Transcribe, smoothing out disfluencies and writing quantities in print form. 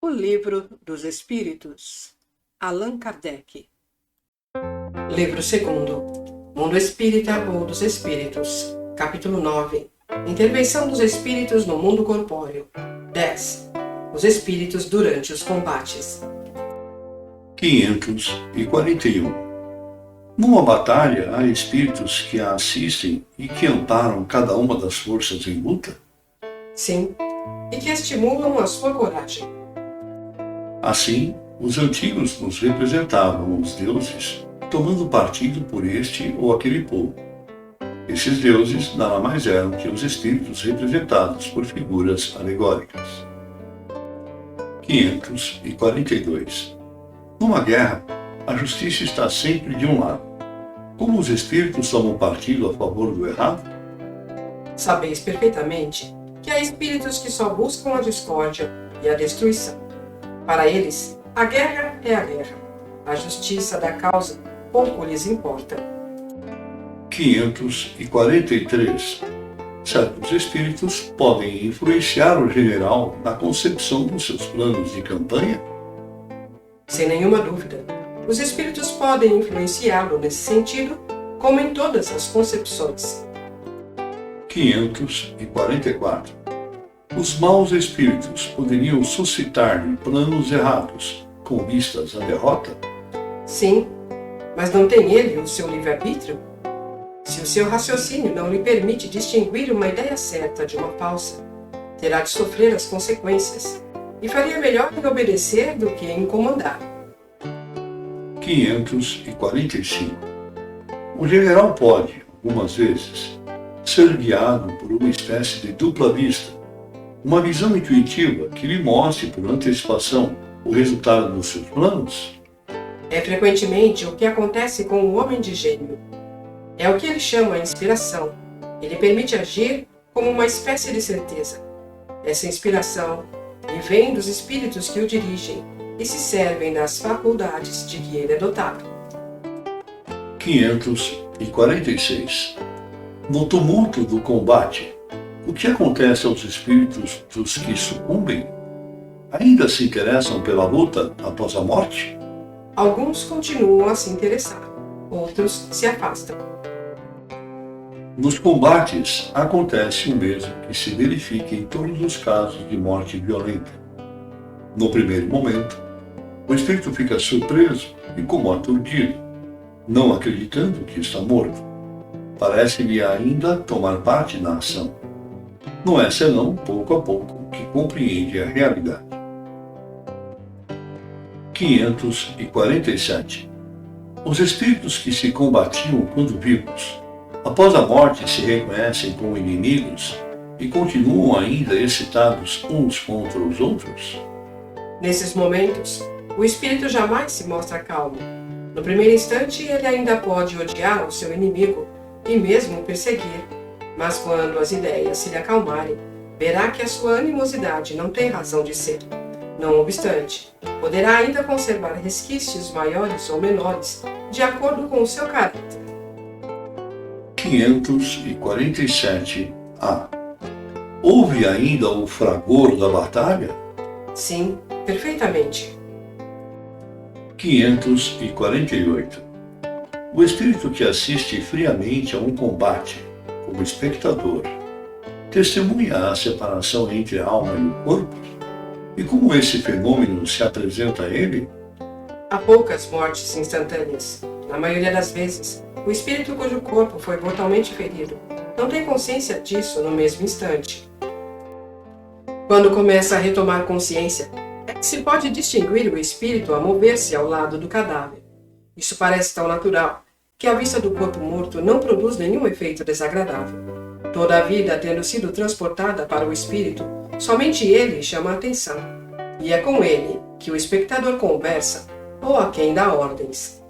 O Livro dos Espíritos, Allan Kardec. Livro 2º, Mundo Espírita ou dos Espíritos, Capítulo 9, Intervenção dos Espíritos no Mundo Corpóreo. 10. Os Espíritos durante os combates. 541. Numa batalha, há espíritos que a assistem e que amparam cada uma das forças em luta? Sim, e que estimulam a sua coragem. Assim, os antigos nos representavam os deuses, tomando partido por este ou aquele povo. Esses deuses nada mais eram que os espíritos representados por figuras alegóricas. 542. Numa guerra, a justiça está sempre de um lado. Como os espíritos tomam partido a favor do errado? Sabeis perfeitamente que há espíritos que só buscam a discórdia e a destruição. Para eles, a guerra é a guerra. A justiça da causa pouco lhes importa. 543. Certos espíritos podem influenciar o general na concepção dos seus planos de campanha? Sem nenhuma dúvida, os espíritos podem influenciá-lo nesse sentido, como em todas as concepções. 544. Os maus espíritos poderiam suscitar-lhe planos errados, com vistas à derrota? Sim, mas não tem ele o seu livre-arbítrio? Se o seu raciocínio não lhe permite distinguir uma ideia certa de uma falsa, terá de sofrer as consequências, e faria melhor em obedecer do que em comandar. 545. O general pode, algumas vezes, ser guiado por uma espécie de dupla vista, uma visão intuitiva que lhe mostre por antecipação o resultado dos seus planos? É frequentemente o que acontece com o homem de gênio. É o que ele chama inspiração. Ele permite agir como uma espécie de certeza. Essa inspiração lhe vem dos espíritos que o dirigem e se servem das faculdades de que ele é dotado. 546. No tumulto do combate, o que acontece aos espíritos dos que sucumbem? Ainda se interessam pela luta após a morte? Alguns continuam a se interessar, outros se afastam. Nos combates, acontece o mesmo que se verifica em todos os casos de morte violenta. No primeiro momento, o espírito fica surpreso e como aturdido, não acreditando que está morto. Parece-lhe ainda tomar parte na ação. Não é senão, pouco a pouco, que compreende a realidade. 547. Os espíritos que se combatiam quando vivos, após a morte se reconhecem como inimigos e continuam ainda excitados uns contra os outros? Nesses momentos, o espírito jamais se mostra calmo. No primeiro instante, ele ainda pode odiar o seu inimigo e mesmo perseguir. Mas quando as ideias se lhe acalmarem, verá que a sua animosidade não tem razão de ser. Não obstante, poderá ainda conservar resquícios maiores ou menores, de acordo com o seu caráter. 547-A. Houve ainda o fragor da batalha? Sim, perfeitamente. 548. O espírito que assiste friamente a um combate, como espectador, testemunha a separação entre a alma e o corpo? E como esse fenômeno se apresenta a ele? Há poucas mortes instantâneas. Na maioria das vezes, o espírito cujo corpo foi mortalmente ferido não tem consciência disso no mesmo instante. Quando começa a retomar consciência, é que se pode distinguir o espírito a mover-se ao lado do cadáver. Isso parece tão natural que a vista do corpo morto não produz nenhum efeito desagradável. Toda a vida tendo sido transportada para o espírito, somente ele chama a atenção, e é com ele que o espectador conversa ou a quem dá ordens.